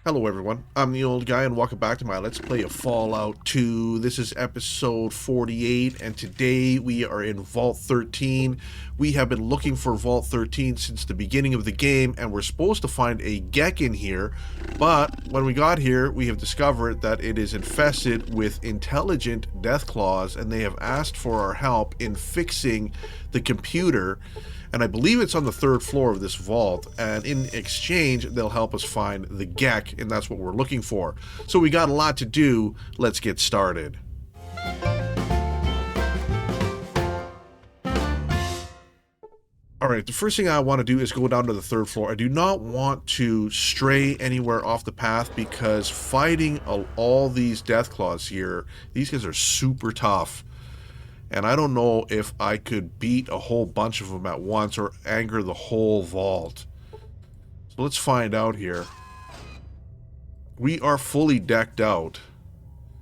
Hello everyone, I'm the old guy and welcome back to my Let's Play of Fallout 2. This is episode 48 and today we are in Vault 13. We have been looking for Vault 13 since the beginning of the game and we're supposed to find a Gek in here, but when we got here we have discovered that it is infested with intelligent Deathclaws and they have asked for our help in fixing the computer. And I believe it's on the third floor of this vault, and in exchange, they'll help us find the Gek, and that's what we're looking for. So we got a lot to do. Let's get started. Alright, the first thing I want to do is go down to the third floor. I do not want to stray anywhere off the path because fighting all these Deathclaws here, these guys are super tough. And I don't know if I could beat a whole bunch of them at once or anger the whole vault. So let's find out here. We are fully decked out.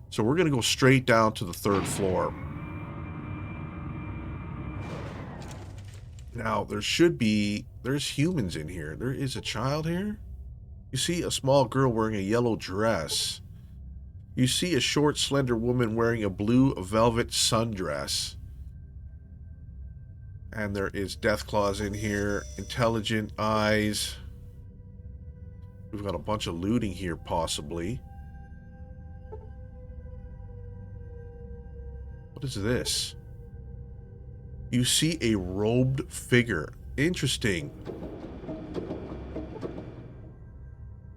So we're going to go straight down to the third floor. Now, there's humans in here. There is a child here. You see a small girl wearing a yellow dress. You see a short, slender woman wearing a blue velvet sundress. And there is Deathclaws in here. Intelligent eyes. We've got a bunch of looting here, possibly. What is this? You see a robed figure. Interesting.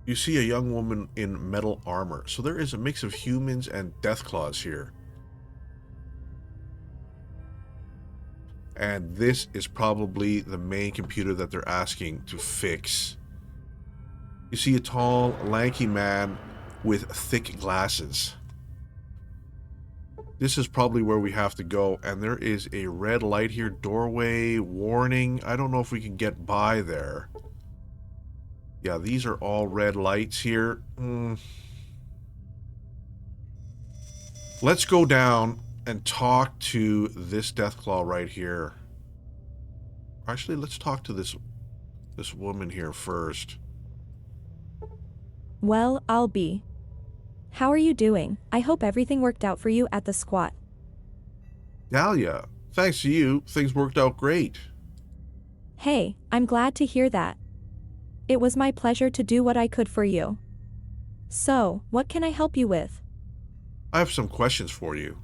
You see a young woman in metal armor. So there is a mix of humans and Deathclaws here. And this is probably the main computer that they're asking to fix. You see a tall, lanky man with thick glasses. This is probably where we have to go. And there is a red light here. Doorway, warning. I don't know if we can get by there. Yeah, these are all red lights here. Let's go down and talk to this Deathclaw right here. Actually, let's talk to this woman here first. Well, I'll be. How are you doing? I hope everything worked out for you at the squat. Dahlia, thanks to you, things worked out great. Hey, I'm glad to hear that. It was my pleasure to do what I could for you. So, what can I help you with? I have some questions for you.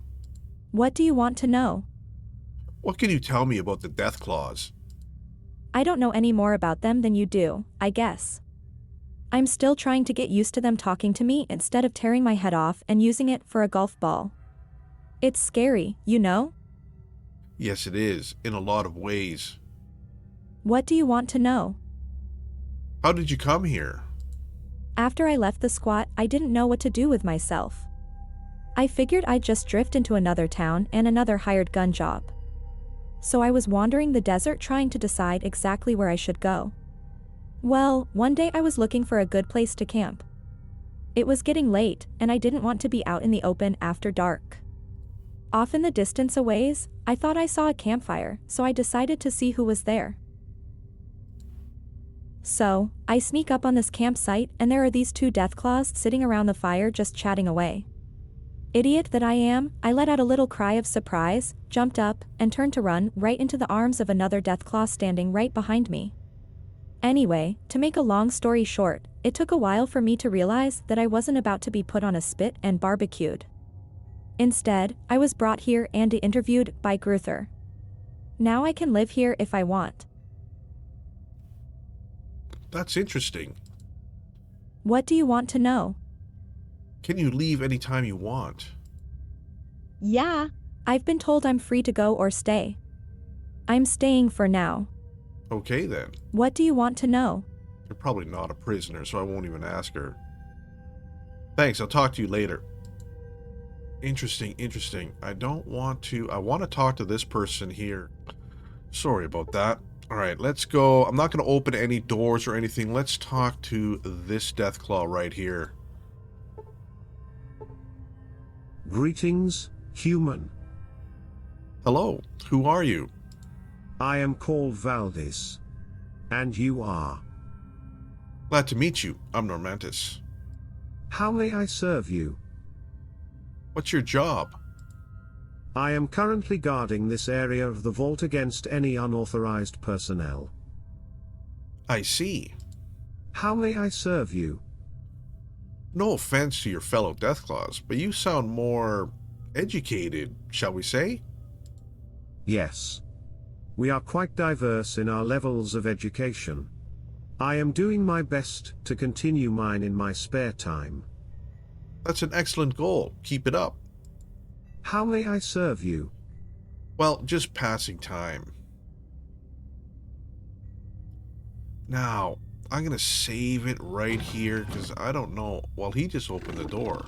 What do you want to know? What can you tell me about the Deathclaws? I don't know any more about them than you do, I guess. I'm still trying to get used to them talking to me instead of tearing my head off and using it for a golf ball. It's scary, you know? Yes, it is, in a lot of ways. What do you want to know? How did you come here? After I left the squat, I didn't know what to do with myself. I figured I'd just drift into another town and another hired gun job. So I was wandering the desert trying to decide exactly where I should go. Well, one day I was looking for a good place to camp. It was getting late, and I didn't want to be out in the open after dark. Off in the distance a ways, I thought I saw a campfire, so I decided to see who was there. So, I sneak up on this campsite and there are these two Deathclaws sitting around the fire just chatting away. Idiot that I am, I let out a little cry of surprise, jumped up, and turned to run right into the arms of another Deathclaw standing right behind me. Anyway, to make a long story short, it took a while for me to realize that I wasn't about to be put on a spit and barbecued. Instead, I was brought here and interviewed by Gruther. Now I can live here if I want. That's interesting. What do you want to know? Can you leave anytime you want? Yeah. I've been told I'm free to go or stay. I'm staying for now. Okay then. What do you want to know? You're probably not a prisoner, so I won't even ask her. Thanks, I'll talk to you later. Interesting. I want to talk to this person here. Sorry about that. Alright, let's go. I'm not going to open any doors or anything. Let's talk to this Deathclaw right here. Greetings, human. Hello, who are you? I am called Valdis. And you are? Glad to meet you. I'm Normantis. How may I serve you? What's your job? I am currently guarding this area of the vault against any unauthorized personnel. I see. How may I serve you? No offense to your fellow Deathclaws, but you sound more educated, shall we say? Yes. We are quite diverse in our levels of education. I am doing my best to continue mine in my spare time. That's an excellent goal. Keep it up. How may I serve you? Well, just passing time. Now, I'm gonna save it right here, because I don't know. Well, he just opened the door.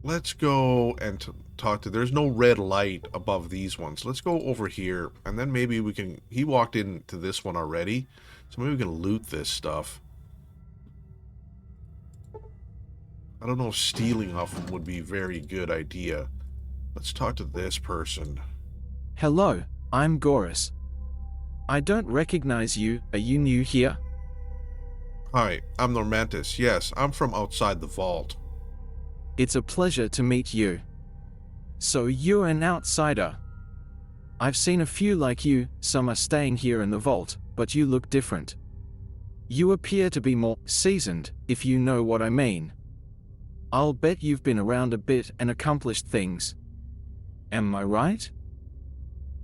Let's go and talk to... There's no red light above these ones. Let's go over here, and then maybe we can... He walked into this one already, so maybe we can loot this stuff. I don't know if stealing off them would be a very good idea. Let's talk to this person. Hello, I'm Gorus. I don't recognize you. Are you new here? Hi, I'm Normantis. Yes, I'm from outside the vault. It's a pleasure to meet you. So you're an outsider. I've seen a few like you, some are staying here in the vault, but you look different. You appear to be more seasoned, if you know what I mean. I'll bet you've been around a bit and accomplished things. Am I right?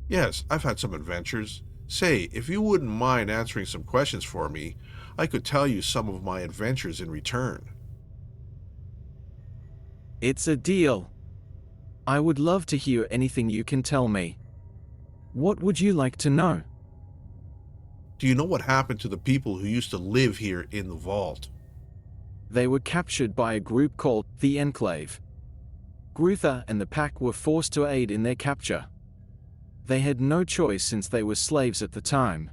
Yes, I've had some adventures. Say, if you wouldn't mind answering some questions for me, I could tell you some of my adventures in return. It's a deal. I would love to hear anything you can tell me. What would you like to know? Do you know what happened to the people who used to live here in the vault? They were captured by a group called the Enclave. Gruther and the pack were forced to aid in their capture. They had no choice since they were slaves at the time.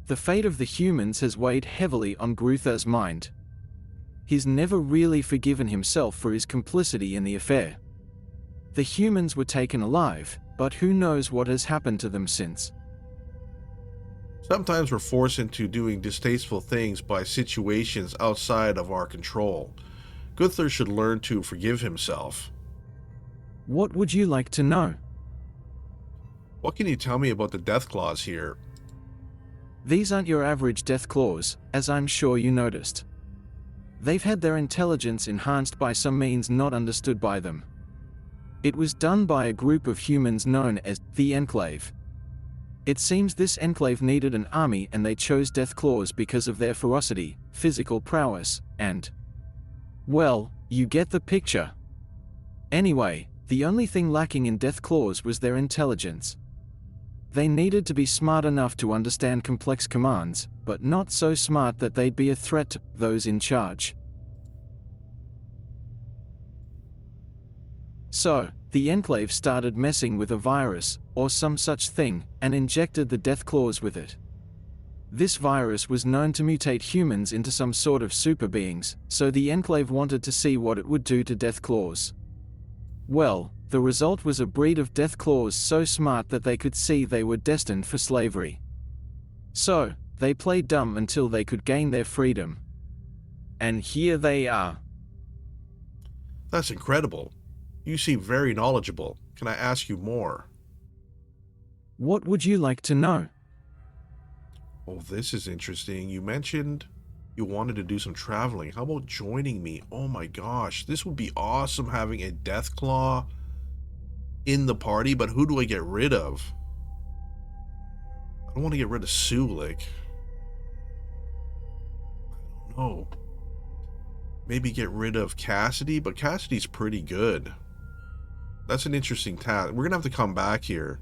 The fate of the humans has weighed heavily on Gruther's mind. He's never really forgiven himself for his complicity in the affair. The humans were taken alive, but who knows what has happened to them since. Sometimes we're forced into doing distasteful things by situations outside of our control. Gunther should learn to forgive himself. What would you like to know? What can you tell me about the Deathclaws here? These aren't your average Deathclaws, as I'm sure you noticed. They've had their intelligence enhanced by some means not understood by them. It was done by a group of humans known as the Enclave. It seems this Enclave needed an army and they chose Deathclaws because of their ferocity, physical prowess, and... well, you get the picture. Anyway, the only thing lacking in Deathclaws was their intelligence. They needed to be smart enough to understand complex commands, but not so smart that they'd be a threat to those in charge. So, the Enclave started messing with a virus, or some such thing, and injected the Deathclaws with it. This virus was known to mutate humans into some sort of super beings, so the Enclave wanted to see what it would do to Deathclaws. Well, the result was a breed of Deathclaws so smart that they could see they were destined for slavery. So, they played dumb until they could gain their freedom. And here they are. That's incredible. You seem very knowledgeable. Can I ask you more? What would you like to know? Oh, this is interesting. You mentioned you wanted to do some traveling. How about joining me? Oh my gosh, this would be awesome having a Deathclaw in the party, but who do I get rid of? I don't want to get rid of Sulik. I don't know. Maybe get rid of Cassidy, but Cassidy's pretty good. That's an interesting task. We're gonna have to come back here.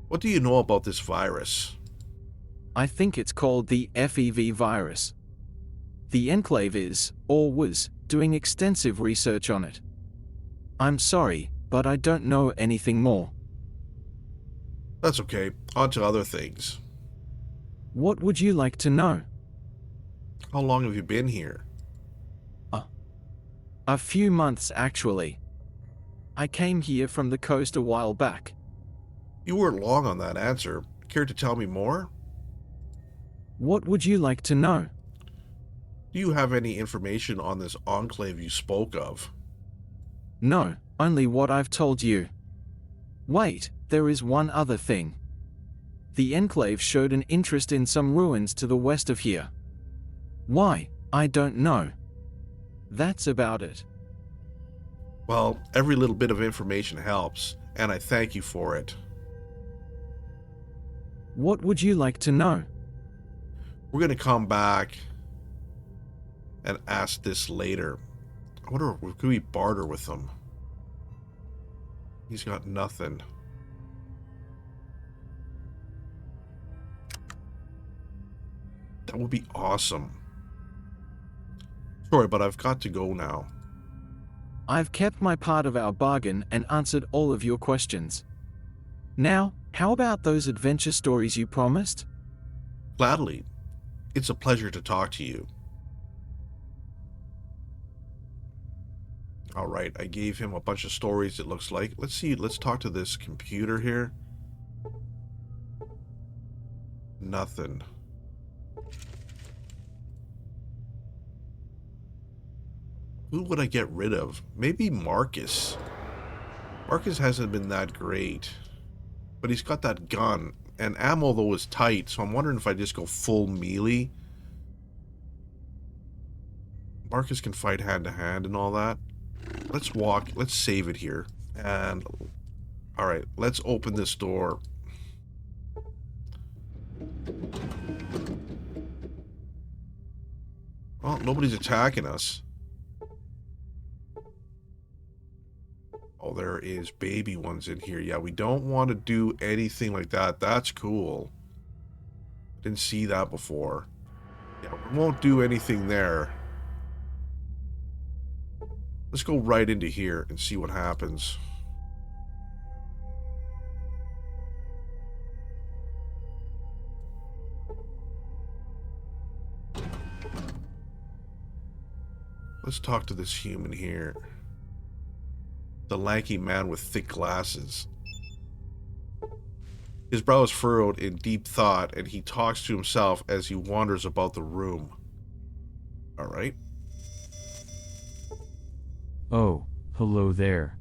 What do you know about this virus? I think it's called the FEV virus. The Enclave is, or was, doing extensive research on it. I'm sorry, but I don't know anything more. That's okay. On to other things. What would you like to know? How long have you been here? A few months actually. I came here from the coast a while back. You weren't long on that answer. Care to tell me more? What would you like to know? Do you have any information on this enclave you spoke of? No, only what I've told you. Wait, there is one other thing. The enclave showed an interest in some ruins to the west of here. Why, I don't know. That's about it. Well, every little bit of information helps, and I thank you for it. What would you like to know? We're going to come back and ask this later. I wonder if could we barter with him? He's got nothing. That would be awesome. Sorry, but I've got to go now. I've kept my part of our bargain and answered all of your questions. Now, how about those adventure stories you promised? Gladly. It's a pleasure to talk to you. Alright, I gave him a bunch of stories, it looks like. Let's see, let's talk to this computer here. Nothing. Who would I get rid of? Maybe Marcus. Marcus hasn't been that great. But he's got that gun. And ammo, though, is tight. So I'm wondering if I just go full melee. Marcus can fight hand to hand and all that. Let's walk. Let's save it here. And... alright, let's open this door. Well, nobody's attacking us. Oh, there is baby ones in here. Yeah, we don't want to do anything like that. That's cool. Didn't see that before. Yeah, we won't do anything there. Let's go right into here and see what happens. Let's talk to this human here. The lanky man with thick glasses. His brow is furrowed in deep thought, and he talks to himself as he wanders about the room. Alright. Oh, hello there.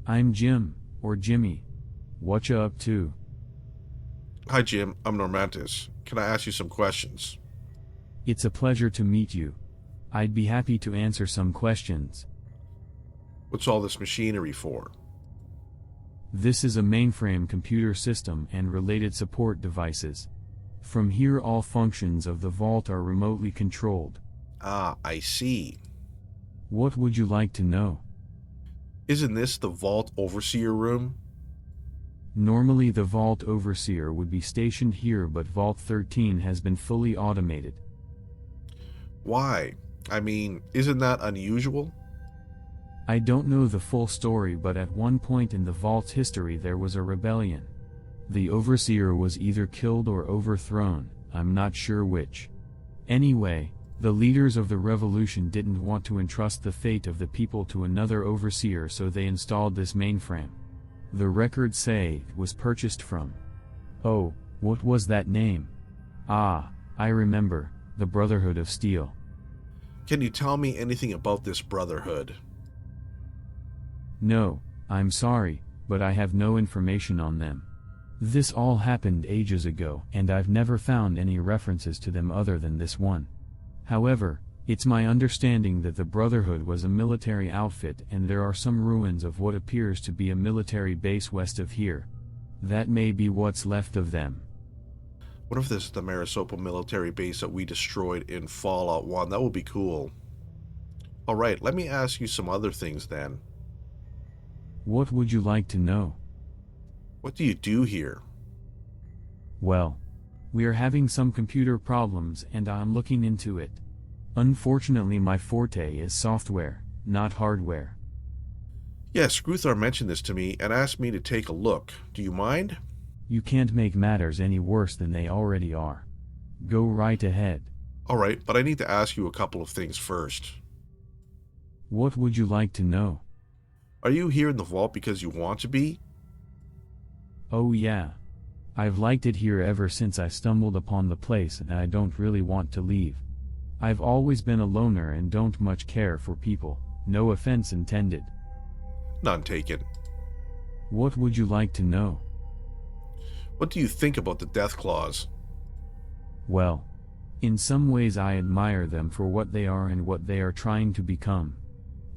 I'm Jim, or Jimmy. What you up to? Hi Jim, I'm Normantis. Can I ask you some questions? It's a pleasure to meet you. I'd be happy to answer some questions. What's all this machinery for? This is a mainframe computer system and related support devices. From here all functions of the vault are remotely controlled. Ah, I see. What would you like to know? Isn't this the Vault Overseer room? Normally the Vault Overseer would be stationed here, but Vault 13 has been fully automated. Why? I mean, isn't that unusual? I don't know the full story, but at one point in the Vault's history there was a rebellion. The Overseer was either killed or overthrown, I'm not sure which. Anyway, the leaders of the revolution didn't want to entrust the fate of the people to another Overseer, so they installed this mainframe. The records say it was purchased from... oh, what was that name? Ah, I remember, the Brotherhood of Steel. Can you tell me anything about this Brotherhood? No, I'm sorry, but I have no information on them. This all happened ages ago, and I've never found any references to them other than this one. However, it's my understanding that the Brotherhood was a military outfit, and there are some ruins of what appears to be a military base west of here. That may be what's left of them. What if this is the Marisopa military base that we destroyed in Fallout 1? That would be cool. Alright, let me ask you some other things then. What would you like to know? What do you do here? Well, we are having some computer problems and I'm looking into it. Unfortunately, my forte is software, not hardware. Yes, Gruthar mentioned this to me and asked me to take a look. Do you mind? You can't make matters any worse than they already are. Go right ahead. Alright, but I need to ask you a couple of things first. What would you like to know? Are you here in the vault because you want to be? Oh yeah. I've liked it here ever since I stumbled upon the place and I don't really want to leave. I've always been a loner and don't much care for people, no offense intended. None taken. What would you like to know? What do you think about the death claws? Well, in some ways I admire them for what they are and what they are trying to become.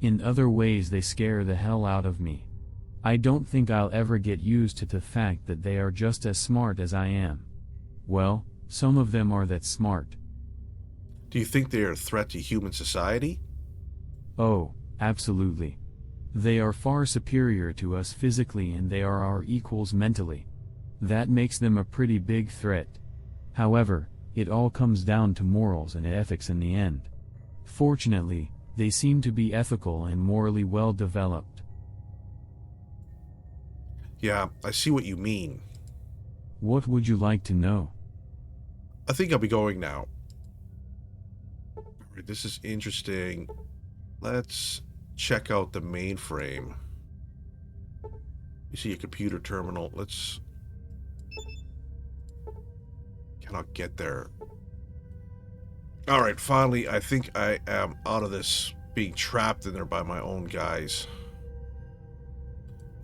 In other ways they scare the hell out of me. I don't think I'll ever get used to the fact that they are just as smart as I am. Well, some of them are that smart. Do you think they are a threat to human society? Oh, absolutely. They are far superior to us physically and they are our equals mentally. That makes them a pretty big threat. However, it all comes down to morals and ethics in the end. Fortunately, they seem to be ethical and morally well developed. Yeah, I see what you mean. What would you like to know? I think I'll be going now. Alright, this is interesting. Let's check out the mainframe. You see a computer terminal. Let's... Cannot get there. Alright, finally, I think I am out of this being trapped in there by my own guys.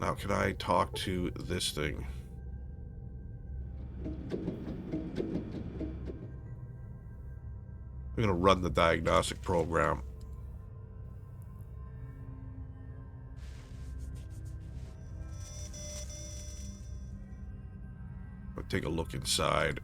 Now, can I talk to this thing? I'm gonna run the diagnostic program. I'll take a look inside.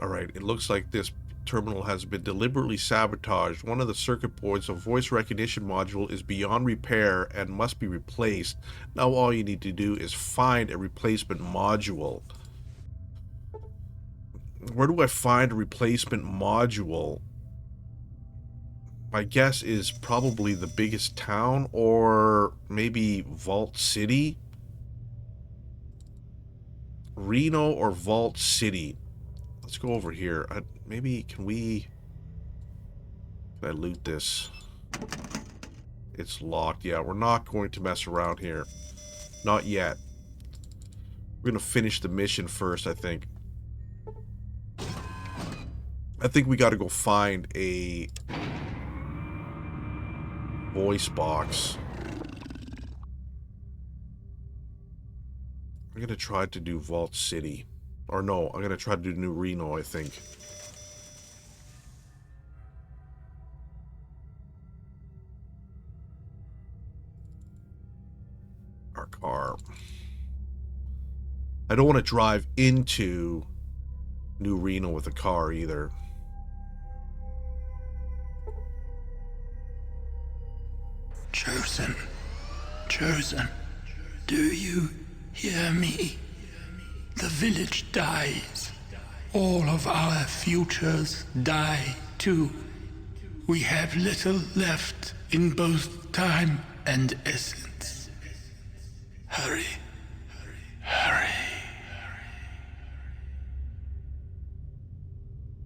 Alright, it looks like this terminal has been deliberately sabotaged. One of the circuit boards of voice recognition module is beyond repair and must be replaced. Now all you need to do is find a replacement module. Where do I find a replacement module? My guess is probably the biggest town, or maybe Vault City? Reno or Vault City? Let's go over here. Maybe, can I loot this? It's locked. Yeah, we're not going to mess around here. Not yet. We're going to finish the mission first, I think. I think we got to go find a voice box. I'm going to try to do Vault City. Or no, I'm going to try to do New Reno, I think. Our car. I don't want to drive into New Reno with a car either. Chosen. Chosen. Do you hear me? The village dies. All of our futures die too. We have little left in both time and essence. Hurry. Hurry.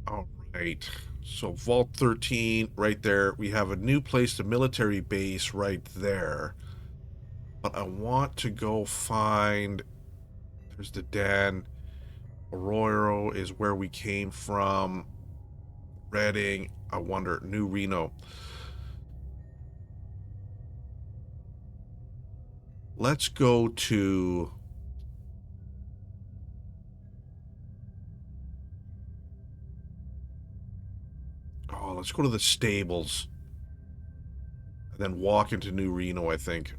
Alright. So Vault 13 right there. We have a new place, the military base right there. But I want to go find... There's the den. Arroyo is where we came from. Reading. I wonder. New Reno. Let's go to... Oh, let's go to the stables. And then walk into New Reno, I think.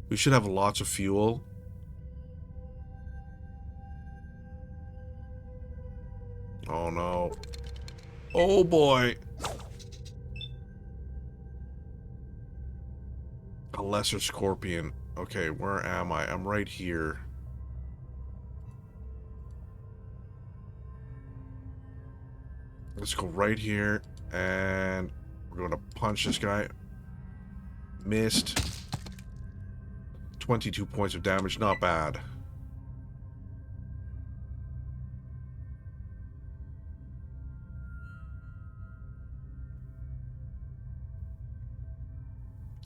We should have lots of fuel. Oh no. Oh boy. A lesser scorpion. Okay, where am I? I'm right here. Let's go right here, and we're going to punch this guy. Missed. 22 points of damage, not bad.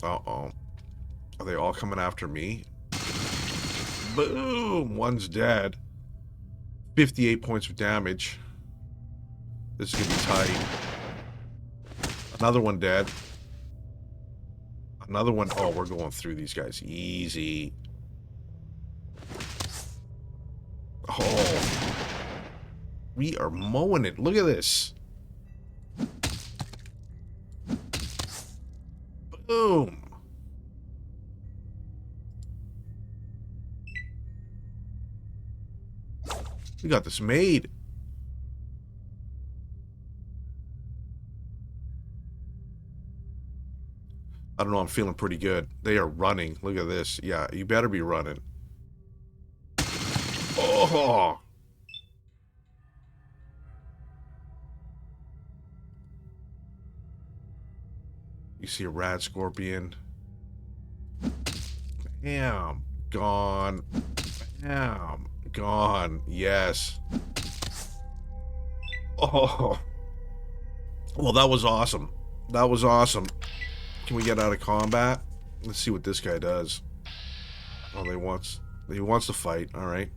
Uh-oh. Are they all coming after me? Boom! One's dead. 58 points of damage. This is gonna be tight. Another one dead. Another one. Oh, we're going through these guys. Easy. Oh. We are mowing it. Look at this. Boom. We got this made. I don't know, I'm feeling pretty good. They are running. Look at this. Yeah, you better be running. Oh! You see a rad scorpion. Bam. Gone. Bam. Gone. Yes. Oh. Well, that was awesome. That was awesome. Can we get out of combat? Let's see what this guy does. Oh, he wants to fight. All right.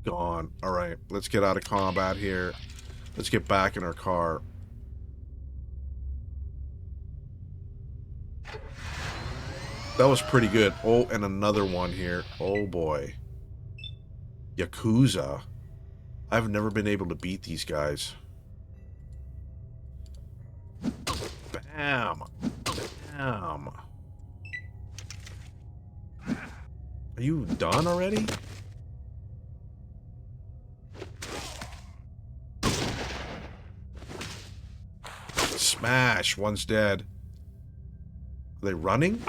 Gone. All right. Let's get out of combat here. Let's get back in our car. That was pretty good. Oh, and another one here. Oh, boy. Yakuza. I've never been able to beat these guys. Bam. Bam. Are you done already? Smash. One's dead. Are they running?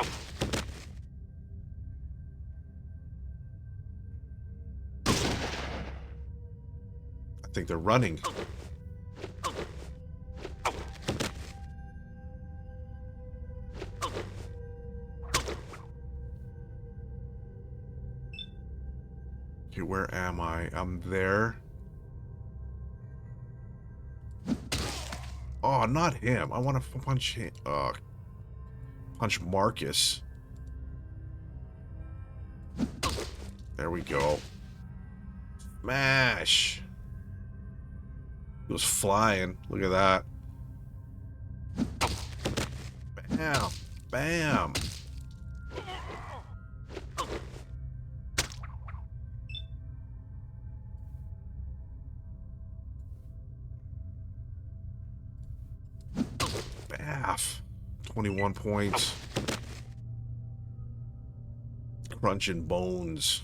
I think they're running. Okay, where am I? I'm there. Oh, not him. I want to punch him. Punch Marcus. There we go. Smash. He was flying. Look at that. Bam. Bam. Baff. 21 points. Crunching bones.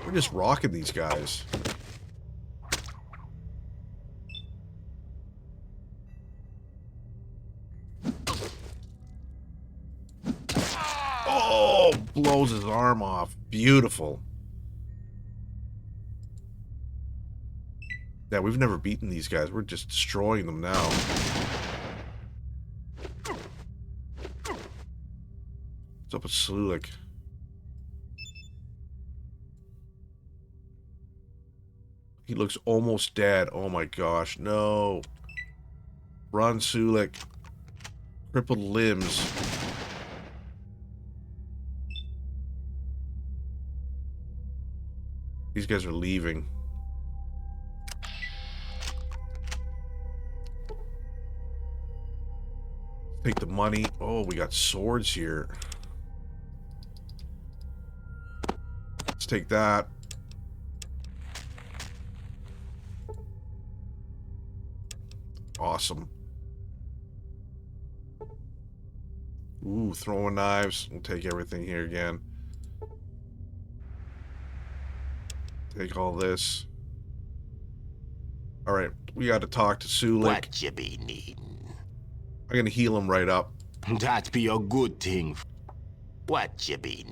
We're just rocking these guys. Oh, blows his arm off. Beautiful. Yeah, we've never beaten these guys. We're just destroying them now. What's up with Slulik? He looks almost dead. Oh my gosh, no. Run, Sulik. Crippled limbs. These guys are leaving. Take the money. Oh, we got swords here. Let's take that. Awesome. Ooh, throwing knives. We'll take everything here again. Take all this. Alright, we got to talk to Sulik. What you be needing? I'm gonna heal him right up. That be a good thing. What you be?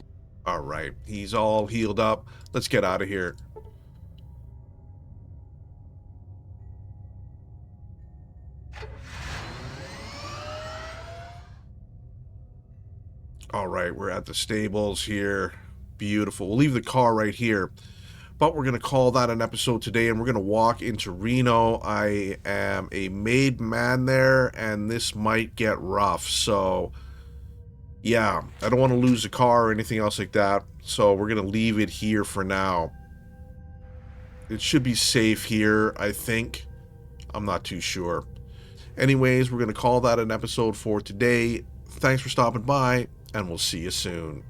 Alright, he's all healed up. Let's get out of here. Alright, we're at the stables here. Beautiful. We'll leave the car right here. But we're going to call that an episode today, and we're going to walk into Reno. I am a made man there, and this might get rough. So, yeah, I don't want to lose the car or anything else like that. So we're going to leave it here for now. It should be safe here, I think. I'm not too sure. Anyways, we're going to call that an episode for today. Thanks for stopping by, and we'll see you soon.